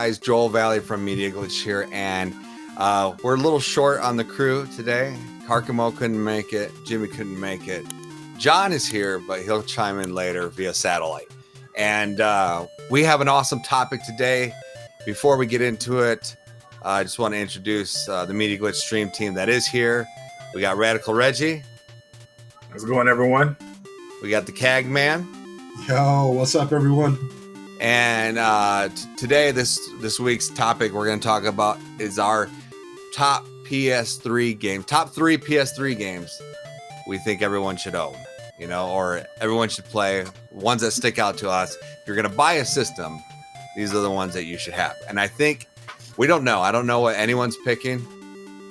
guys. Joel Valley from Media Glitch here, and we're a little short on the crew today. Karkamo couldn't make it. Jimmy couldn't make it. John is here, but he'll chime in later via satellite. And we have an awesome topic today. Before we get into it, I just want to introduce the Media Glitch stream team that is here. We got Radical Reggie. How's it going, everyone? We got the Cag Man. Yo, what's up, everyone? And today, this week's topic we're going to talk about is our top PS3 game, top 3 PS3 games we think everyone should own, you know, or everyone should play, ones that stick out to us. If you're going to buy a system, these are the ones that you should have. And I think, I don't know what anyone's picking.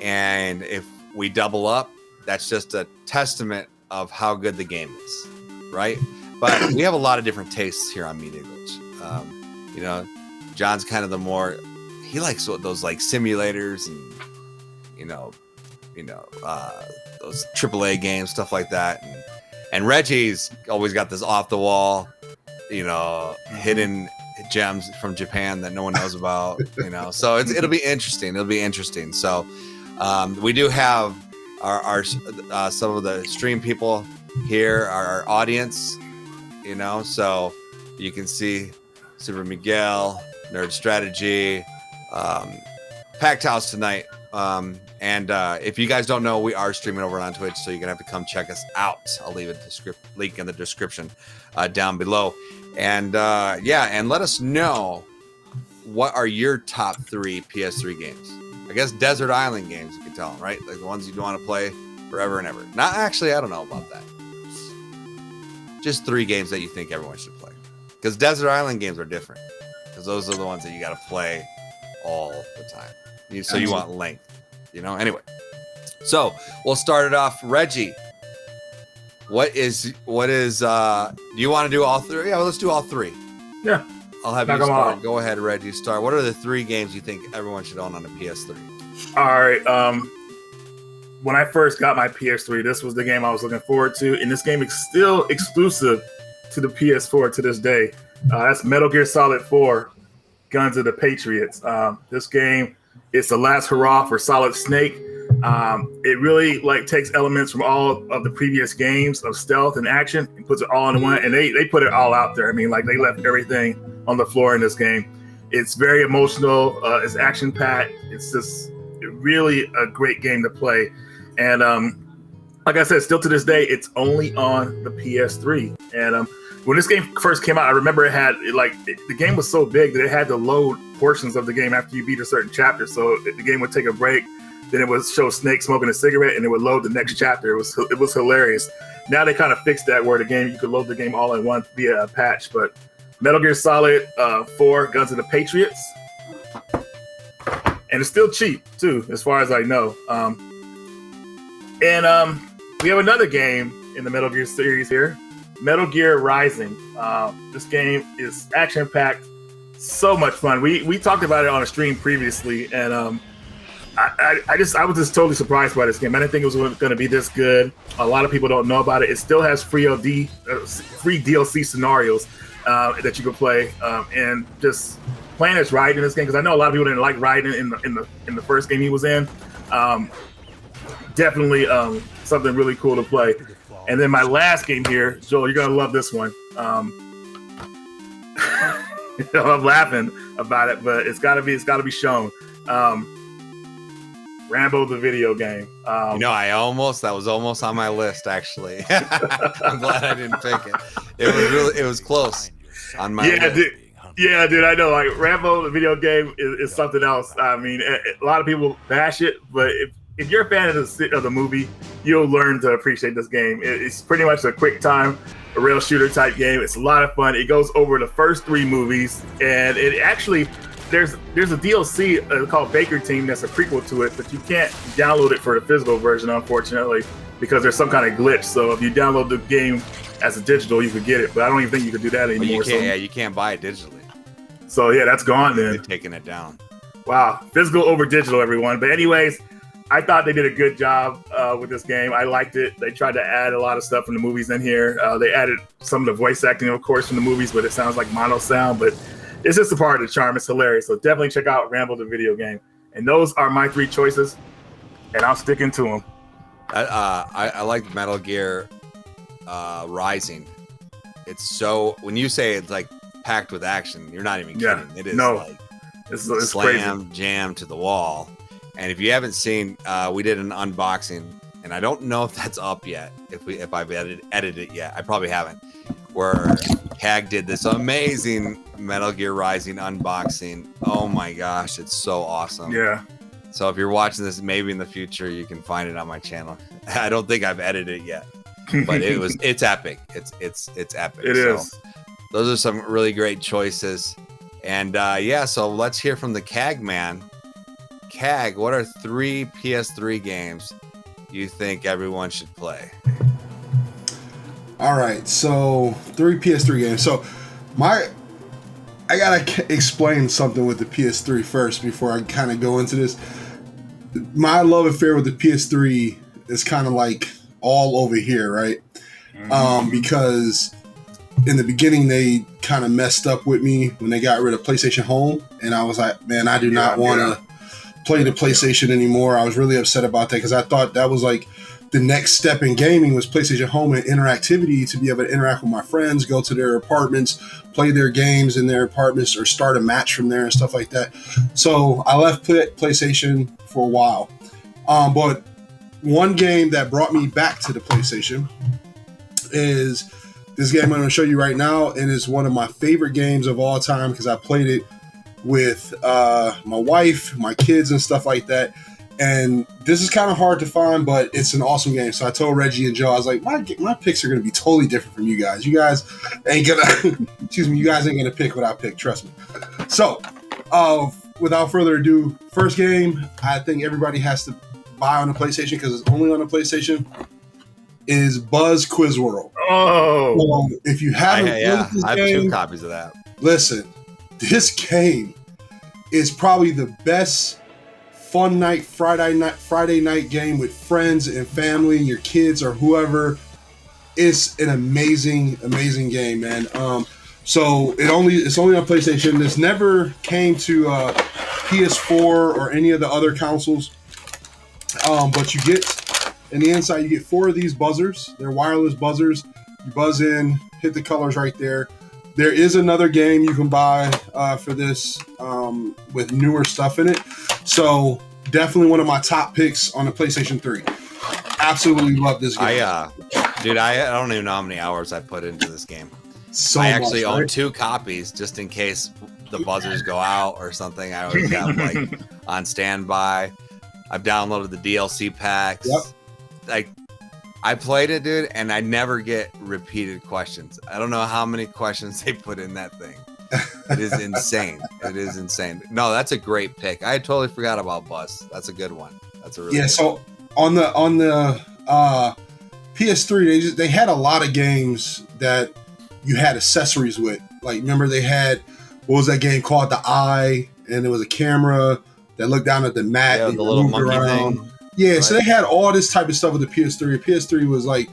And if we double up, that's just a testament of how good the game is, right? But we have a lot of different tastes here on Media Glitch. You know, John's kind of the more, he likes those like simulators and, those AAA games, stuff like that. And Reggie's always got this off the wall, hidden gems from Japan that no one knows about, so it'll be interesting. So we do have our some of the stream people here, our audience, so you can see Super Miguel, Nerd Strategy, packed house tonight. And if you guys don't know, we are streaming over on Twitch, so you're gonna have to come check us out. I'll leave a link in the description down below. And and let us know, what are your top 3 PS3 games? I guess Desert Island games, you can tell them, right? Like the ones you want to play forever and ever. Not actually, I don't know about that. Just 3 games that you think everyone should play. Because Desert Island games are different. Because those are the ones that you got to play all the time. So you want length, Anyway, so we'll start it off. Reggie, what is? Do you want to do all 3? Yeah, well, let's do all 3. Yeah. I'll have you start. Go ahead, Reggie. Start. What are the 3 games you think everyone should own on the PS3? All right. When I first got my PS3, this was the game I was looking forward to, and this game is still exclusive to the PS4 to this day. That's Metal Gear Solid 4, Guns of the Patriots. This game is the last hurrah for Solid Snake. It really takes elements from all of the previous games of stealth and action and puts it all in one. And they put it all out there. I mean, they left everything on the floor in this game. It's very emotional. It's action packed. It's just really a great game to play. And like I said, still to this day, it's only on the PS3. And when this game first came out, I remember the game was so big that it had to load portions of the game after you beat a certain chapter. So the game would take a break. Then it would show Snake smoking a cigarette, and it would load the next chapter. It was hilarious. Now they kind of fixed that where you could load the game all in one via a patch. But Metal Gear Solid 4, Guns of the Patriots, and it's still cheap too, as far as I know. And we have another game in the Metal Gear series here, Metal Gear Rising. This game is action packed, so much fun. We talked about it on a stream previously, and I was just totally surprised by this game. I didn't think it was going to be this good. A lot of people don't know about it. It still has free DLC scenarios that you can play, and just playing as Raiden in this game, because I know a lot of people didn't like Raiden in the first game he was in. Definitely something really cool to play. And then my last game here, Joel, you're gonna love this one. I'm laughing about it, but it's gotta be shown. Rambo the video game. That was almost on my list, actually. I'm glad I didn't pick it. It was close on my list. Dude, I know. Rambo the video game is something else. I mean, a lot of people bash it, but if you're a fan of the movie, you'll learn to appreciate this game. It's pretty much a quick time, a rail shooter type game. It's a lot of fun. It goes over the first 3 movies, and it actually there's a DLC called Baker Team that's a prequel to it, but you can't download it for the physical version, unfortunately, because there's some kind of glitch. So if you download the game as a digital, you could get it, but I don't even think you could do that anymore. You can't buy it digitally. So yeah, that's gone then. They're taking it down. Wow, physical over digital, everyone. But anyways, I thought they did a good job with this game. I liked it. They tried to add a lot of stuff from the movies in here. They added some of the voice acting, of course, from the movies, but it sounds like mono sound. But it's just a part of the charm. It's hilarious. So definitely check out Ramble the Video Game. And those are my 3 choices, and I'm sticking to them. I like Metal Gear Rising. It's so, when you say it's like packed with action, you're not even kidding. It is like it's slam, crazy. jam to the wall. And if you haven't seen, we did an unboxing, and I don't know if that's up yet. If I've edited it yet, I probably haven't. Where Hag did this amazing Metal Gear Rising unboxing. Oh my gosh, it's so awesome. Yeah. So if you're watching this, maybe in the future you can find it on my channel. I don't think I've edited it yet, but it's epic. It's epic. It is. Those are some really great choices. And so let's hear from the Cag man. Cag, what are 3 PS3 games you think everyone should play? All right, so 3 PS3 games. So I gotta explain something with the PS3 first before I kind of go into this. My love affair with the PS3 is kind of like all over here, right? Because in the beginning they kind of messed up with me when they got rid of PlayStation Home, and I was like, man, I do not want to play the PlayStation anymore. I was really upset about that because I thought that was like the next step in gaming was PlayStation Home and interactivity, to be able to interact with my friends, go to their apartments, play their games in their apartments, or start a match from there and stuff like that. So I left PlayStation for a while. But one game that brought me back to the PlayStation is this game I'm going to show you right now, and it's one of my favorite games of all time because I played it with my wife, my kids, and stuff like that. And this is kind of hard to find, but it's an awesome game. So I told Reggie and Joe, I was like, my picks are going to be totally different from you guys. You guys ain't going to, you guys ain't going to pick what I pick. Trust me. So without further ado, first game I think everybody has to buy on the PlayStation because it's only on the PlayStation is Buzz Quiz World. Oh. So if you haven't I have 2 copies of that. Listen, this game is probably the best fun Friday night game with friends and family, your kids or whoever. It's an amazing game, man. So it's only on PlayStation. This never came to PS4 or any of the other consoles. But you get in the inside, you get 4 of these buzzers. They're wireless buzzers. You buzz in, hit the colors right there. There is another game you can buy for this with newer stuff in it. So definitely one of my top picks on the PlayStation 3. Absolutely love this game. I don't even know how many hours I put into this game. So I actually much, own right? 2 copies just in case the buzzers go out or something. I always have like on standby. I've downloaded the DLC packs. Yep. Like, I played it, dude, and I never get repeated questions. I don't know how many questions they put in that thing. It is insane. It is insane. No, that's a great pick. I totally forgot about Buzz. That's a good one. That's a really good So on the PS3, they had a lot of games that you had accessories with. Like, remember they had, what was that game called? The Eye, and there was a camera that looked down at the mat. Yeah, and the little moved monkey around. thing. Yeah, Right. so they had all this type of stuff with the PS3. PS3 was like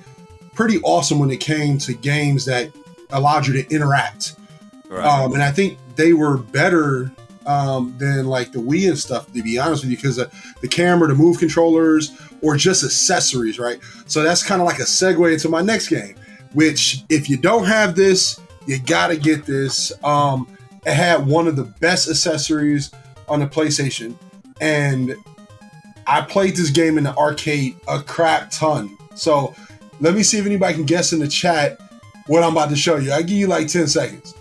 pretty awesome when it came to games that allowed you to interact. Right. And I think they were better than like the Wii and stuff, to be honest with you, because the camera, the move controllers, or just accessories, right? So that's kind of like a segue into my next game, which if you don't have this, you got to get this. It had one of the best accessories on the PlayStation, and I played this game in the arcade a crap ton. So let me see if anybody can guess in the chat what I'm about to show you. I'll give you like 10 seconds.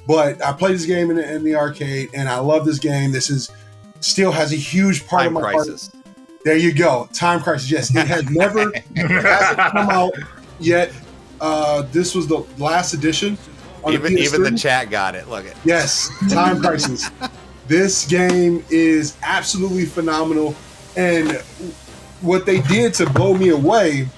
But I played this game in the arcade, and I love this game. Still has a huge part Time of my Crisis. heart. There you go. Time Crisis. Yes, it has never hasn't come out yet. This was the last edition. On Even the the PS3. chat got it. Look at. Yes, Time Crisis. This game is absolutely phenomenal. And what they did to blow me away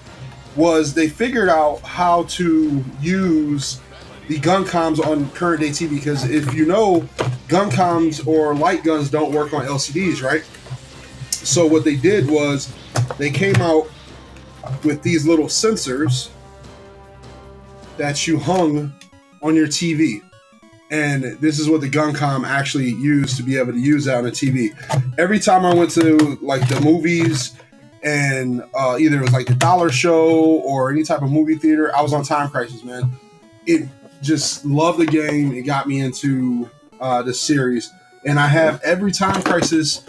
was they figured out how to use the gun comms on current day TV, because if you know, gun comms or light guns don't work on LCDs, right? So what they did was they came out with these little sensors that you hung on your TV. And this is what the GunCom actually used to be able to use that on the TV. Every time I went to like the movies and either it was like the Dollar Show or any type of movie theater, I was on Time Crisis, man. It just loved the game. It got me into the series. And I have every Time Crisis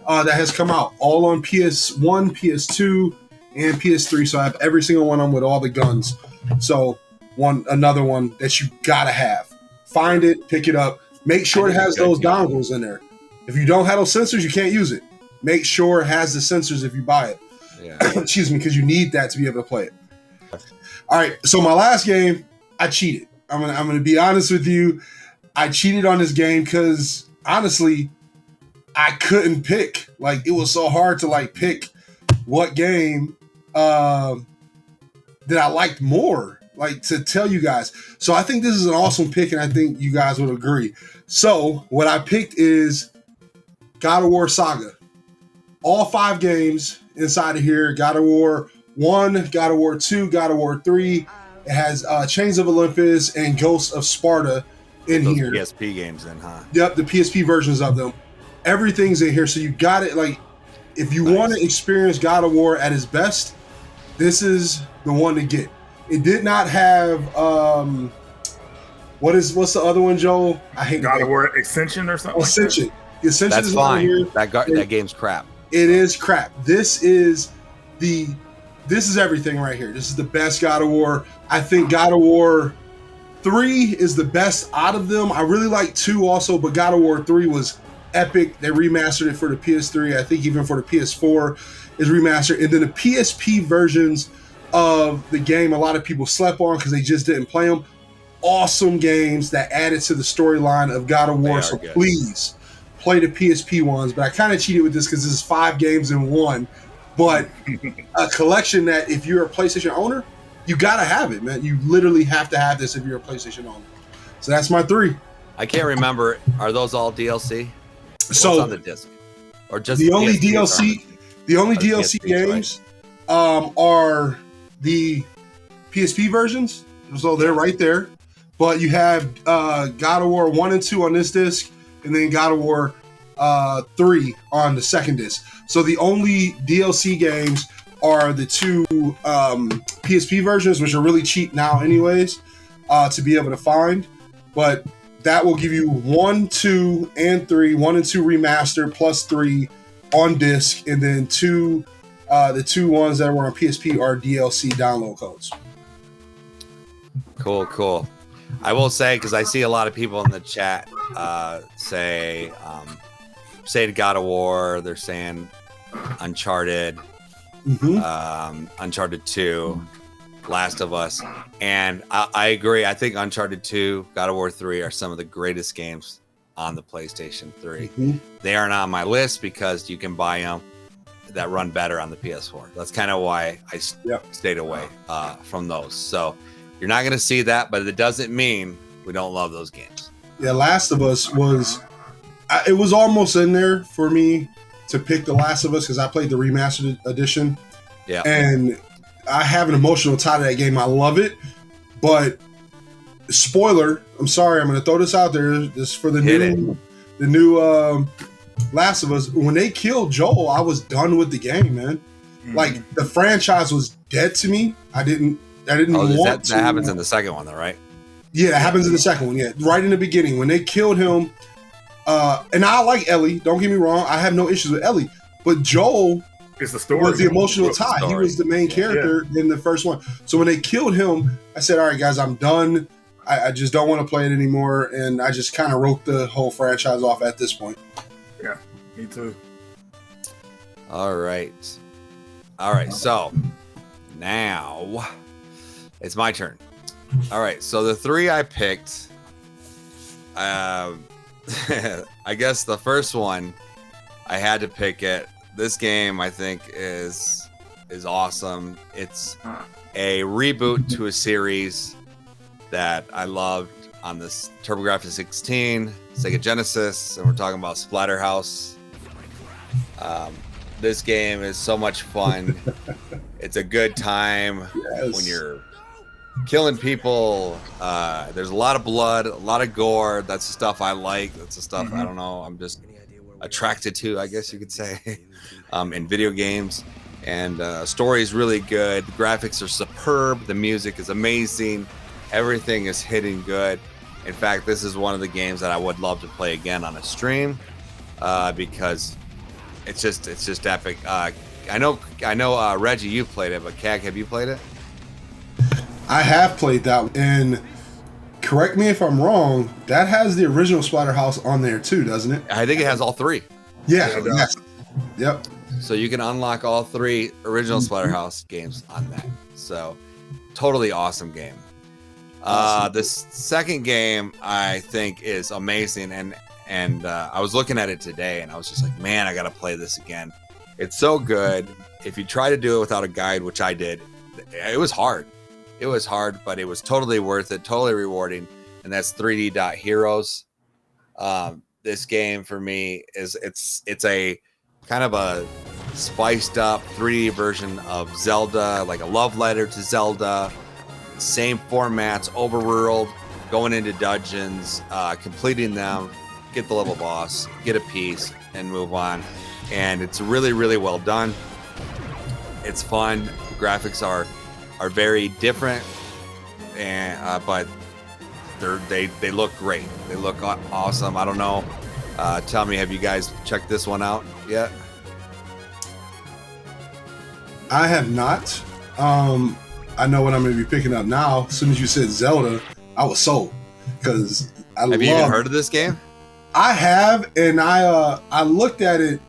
that has come out, all on PS1, PS2, and PS3. So I have every single one of them with all the guns. So another one that you gotta have. Find it, pick it up. Make sure it has those dongles in there. If you don't have those sensors, you can't use it. Make sure it has the sensors if you buy it. Yeah. Excuse me, because you need that to be able to play it. All right, so my last game, I cheated. I'm gonna be honest with you. I cheated on this game because honestly, I couldn't pick. Like, it was so hard to like pick what game that I liked more, like to tell you guys. So I think this is an awesome pick, and I think you guys would agree. So what I picked is God of War Saga. All 5 games inside of here. God of War 1, God of War 2, God of War 3. It has Chains of Olympus and Ghosts of Sparta in Those here. PSP games then, huh? Yep, the PSP versions of them. Everything's in here. So you got it. Like, if you want to experience God of War at its best, this is the one to get. It did not have what's the other one, Joel? I hate God of War Ascension or something. Ascension. Like Ascension That's is not fine. here. That game's crap. It is crap. This is everything right here. This is the best God of War. I think God of War 3 is the best out of them. I really like 2 also, but God of War 3 was epic. They remastered it for the PS3. I think even for the PS4 is remastered. And then the PSP versions of the game, a lot of people slept on because they just didn't play them. Awesome games that added to the storyline of God of War. So good. Please play the PSP ones. But I kind of cheated with this because this is 5 games in one. But a collection that if you're a PlayStation owner, you gotta have it, man. You literally have to have this if you're a PlayStation owner. So that's my 3. I can't remember. Are those all DLC? So what's on the disc, or just the only PSP DLC, the only Or DLC PSP, games are the PSP versions. So they're right there. But you have God of War 1 and 2 on this disc, and then God of War 3 on the second disc. So the only DLC games are the 2 PSP versions, which are really cheap now anyways, to be able to find. But that will give you 1, 2, and 3, 1 and 2 remastered plus 3 on disc, and then the 2 ones that were on PSP are DLC download codes. Cool. I will say, because I see a lot of people in the chat say God of War. They're saying Uncharted, Uncharted 2, Last of Us, and I agree. I think Uncharted 2, God of War 3 are some of the greatest games on the PlayStation 3. They aren't on my list because you can buy them that run better on the PS4. That's kind of why I stayed away from those. So you're not going to see that, but it doesn't mean we don't love those games. Yeah, Last of Us it was almost in there for me to pick The Last of Us because I played the remastered edition. Yeah. And I have an emotional tie to that game. I love it. But spoiler, I'm sorry, I'm going to throw this out there. This for the new Last of Us. When they killed Joel, I was done with the game, man. Like, the franchise was dead to me. I didn't want to. That happens in the second one, though, right? Yeah, that happens in the second one. Yeah, right in the beginning when they killed him. And I like Ellie. Don't get me wrong. I have no issues with Ellie. But Joel it's the story. Was the emotional tie. He was the main character in the first one. So when they killed him, I said, all right, guys, I'm done. I just don't want to play it anymore. And I just kind of wrote the whole franchise off at this point. Yeah, me too. All right. So now it's my turn. All right. So the 3 I picked, I guess the first one, I had to pick it. This game, I think, is awesome. It's a reboot to a series that I loved on this TurboGrafx 16, Sega Genesis, and we're talking about Splatterhouse. This game is so much fun. It's a good time when you're killing people. There's a lot of blood, a lot of gore. That's the stuff I like. That's the stuff I don't know. I'm just attracted to, I guess you could say, in video games. And story is really good. The graphics are superb. The music is amazing. Everything is hitting good. In fact, this is one of the games that I would love to play again on a stream because it's just epic. I know, Reggie, you played it, but Cag, have you played it? I have played that, and correct me if I'm wrong, that has the original Splatterhouse on there too, doesn't it? I think it has all three. Yeah. Yes. Yep. So you can unlock all three original Splatterhouse games on that. So totally awesome game. The second game I think is amazing, and I was looking at it today, and I was just like, man, I gotta play this again. It's so good. If you try to do it without a guide, which I did, it was hard. It was hard, but it was totally worth it, totally rewarding. And that's 3D Dot Heroes. This game for me is it's a kind of a spiced up 3D version of Zelda, like a love letter to Zelda. Same formats, overworld, going into dungeons, completing them, get the level boss, get a piece, and move on. And it's really, really well done. It's fun. The graphics are very different, and but they look great. They look awesome. I don't know. Tell me, have you guys checked this one out yet? I have not. I know what I'm going to be picking up now. As soon as you said Zelda, I was sold because I have you even heard of this game? I have, and I looked at it.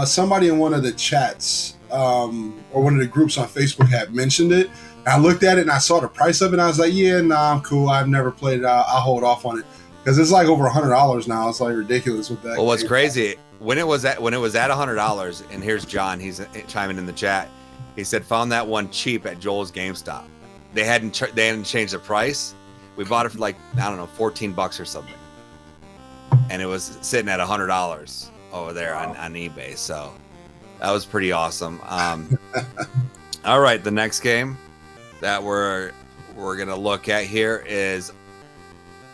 Somebody in one of the chats or one of the groups on Facebook had mentioned it. And I looked at it and I saw the price of it. And I was like, yeah, nah, I'm cool. I've never played it. I'll hold off on it because it's like over $100 now. It's like ridiculous with that. Well, what's crazy when it was at $100, and here's John. He's chiming in the chat. He said found that one cheap at Joel's GameStop. They hadn't changed the price. We bought it for like, I don't know, $14 or something, and it was sitting at $100 over there on eBay. So that was pretty awesome. All right, the next game that we're gonna look at here is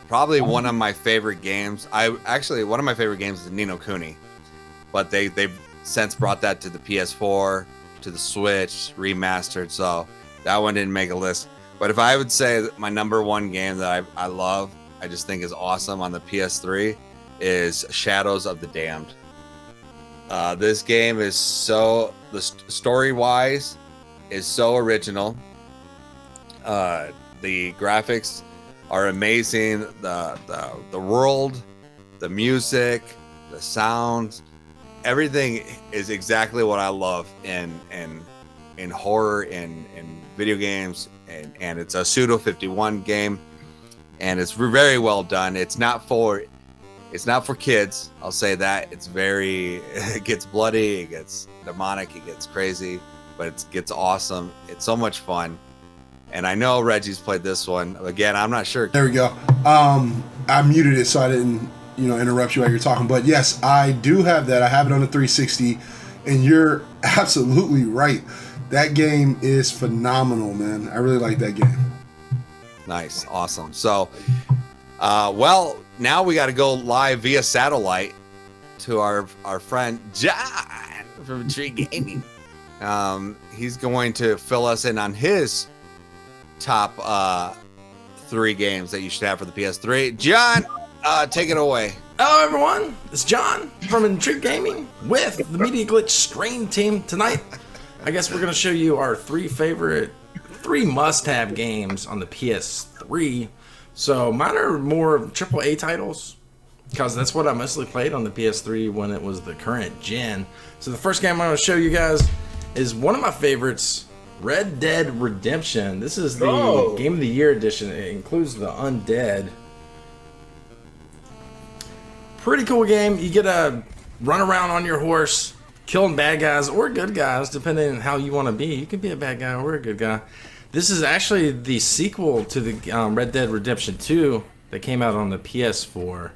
probably one of my favorite games. One of my favorite games is Ni no Kuni, but they've since brought that to the PS4, to the Switch, remastered. So that one didn't make a list. But if I would say that my number one game that I love, I just think is awesome on the PS3, is Shadows of the Damned. This game is so, the story-wise, is so original. The graphics are amazing. The world, the music, the sounds, everything is exactly what I love in horror in video games, and it's a Pseudo 51 game, and it's very well done. It's not for kids, I'll say that. It gets bloody, it gets demonic, it gets crazy, but it gets awesome. It's so much fun. And I know Reggie's played this one. Again, I'm not sure. There we go. I muted it so I didn't, interrupt you while you're talking. But yes, I do have that. I have it on the 360, and you're absolutely right. That game is phenomenal, man. I really like that game. Nice, awesome. So, well, now we got to go live via satellite to our friend John from Tree Gaming. He's going to fill us in on his top 3 games that you should have for the PS3. John, take it away. Hello everyone, it's John from Intrigue Gaming with the Media Glitch Screen Team. Tonight, I guess we're going to show you our 3 must-have games on the PS3. So mine are more AAA titles, because that's what I mostly played on the PS3 when it was the current gen. So the first game I'm going to show you guys is one of my favorites, Red Dead Redemption. This is the Game of the Year edition. It includes the Undead. Pretty cool game. You get to run around on your horse, killing bad guys or good guys, depending on how you want to be. You can be a bad guy or a good guy. This is actually the sequel to the Red Dead Redemption 2 that came out on the PS4.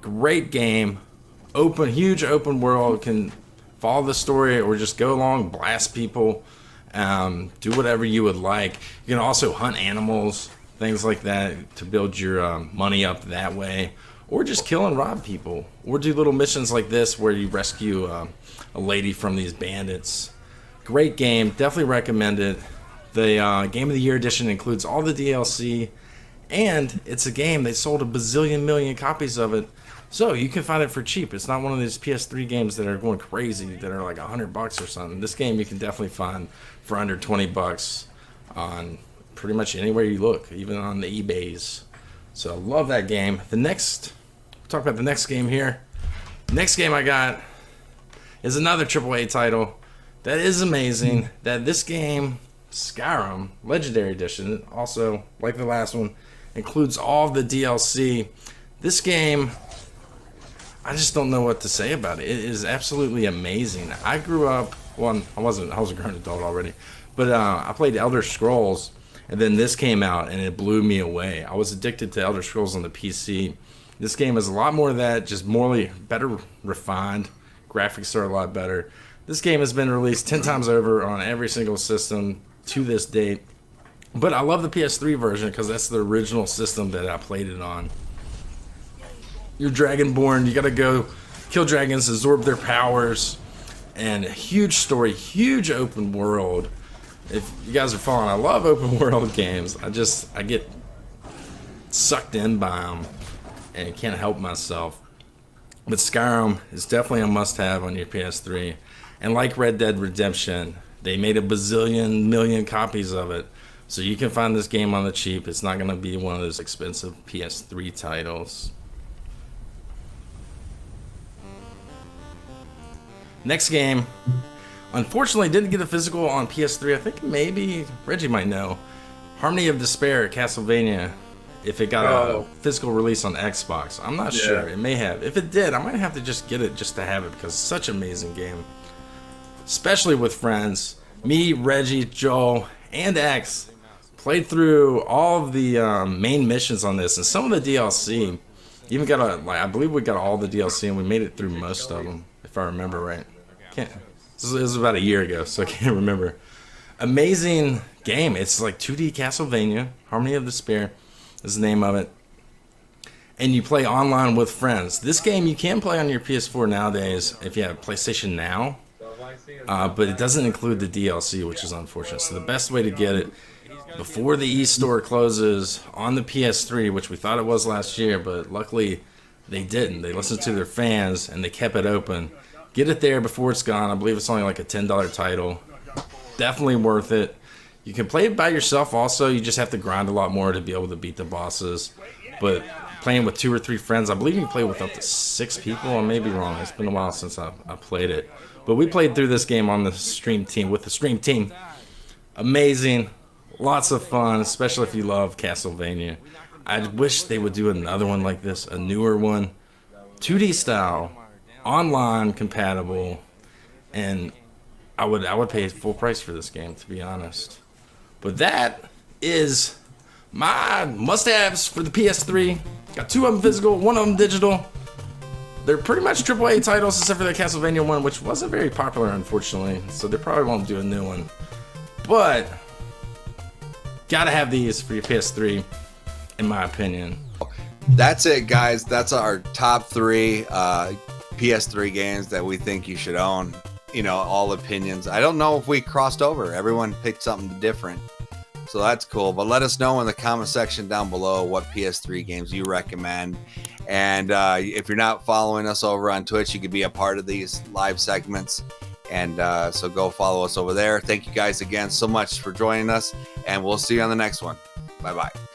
Great game. Huge open world. Can follow the story or just go along, blast people. Do whatever you would like. You can also hunt animals, things like that, to build your money up that way, or just kill and rob people, or do little missions like this where you rescue a lady from these bandits. Great game, definitely recommend it. The Game of the Year edition includes all the DLC, and it's a game they sold a bazillion million copies of it, so you can find it for cheap. It's not one of these PS3 games that are going crazy, that are like $100 or something. This game you can definitely find for under $20 on pretty much anywhere you look, even on the eBays. So love that game. We'll talk about the next game here. Next game I got is another AAA title that is amazing. That this game, Skyrim Legendary Edition, also like the last one, includes all of the DLC. This game, I just don't know what to say about it. It is absolutely amazing. I grew up, well, I was a grown adult already, but I played Elder Scrolls, and then this came out and it blew me away. I was addicted to Elder Scrolls on the PC. This game is a lot more of that, just better refined. Graphics are a lot better. This game has been released 10 times over on every single system to this date. But I love the PS3 version because that's the original system that I played it on. You're Dragonborn, you gotta go kill dragons, absorb their powers, and a huge story, huge open world. If you guys are following, I love open world games. I get sucked in by them and can't help myself. But Skyrim is definitely a must-have on your PS3. And like Red Dead Redemption, they made a bazillion million copies of it. So you can find this game on the cheap. It's not going to be one of those expensive PS3 titles. Next game, unfortunately didn't get a physical on PS3. I think maybe Reggie might know. Harmony of Despair, Castlevania, if it got a physical release on Xbox. I'm not sure. It may have. If it did, I might have to just get it just to have it because it's such an amazing game. Especially with friends. Me, Reggie, Joel, and X played through all of the main missions on this, and some of the DLC. Even got I believe we got all the DLC, and we made it through most of them, if I remember right. This was about a year ago, so I can't remember. Amazing game. It's like 2D Castlevania. Harmony of Despair is the name of it. And you play online with friends. This game you can play on your PS4 nowadays if you have PlayStation Now. But it doesn't include the DLC, which is unfortunate. So the best way to get it before the eStore closes on the PS3, which we thought it was last year, but luckily they didn't. They listened to their fans and they kept it open. Get it there before it's gone. I believe it's only like a $10 title. Definitely worth it. You can play it by yourself also. You just have to grind a lot more to be able to beat the bosses. But playing with 2 or 3 friends, I believe you can play with up to 6 people. I may be wrong. It's been a while since I played it. But we played through this game on the stream team, with the stream team. Amazing. Lots of fun, especially if you love Castlevania. I wish they would do another one like this, a newer one. 2D style, online compatible, and I would pay full price for this game, to be honest. But that is my must-haves for the PS3. Got 2 of them physical, 1 of them digital. They're pretty much AAA titles, except for the Castlevania one, which wasn't very popular, unfortunately. So they probably won't do a new one. But gotta have these for your PS3, in my opinion. That's it, guys. That's our top 3 PS3 games that we think you should own. You know, all opinions. I don't know if we crossed over. Everyone picked something different. So that's cool. But let us know in the comment section down below what PS3 games you recommend. And if you're not following us over on Twitch, you could be a part of these live segments. And so go follow us over there. Thank you guys again so much for joining us. And we'll see you on the next one. Bye-bye.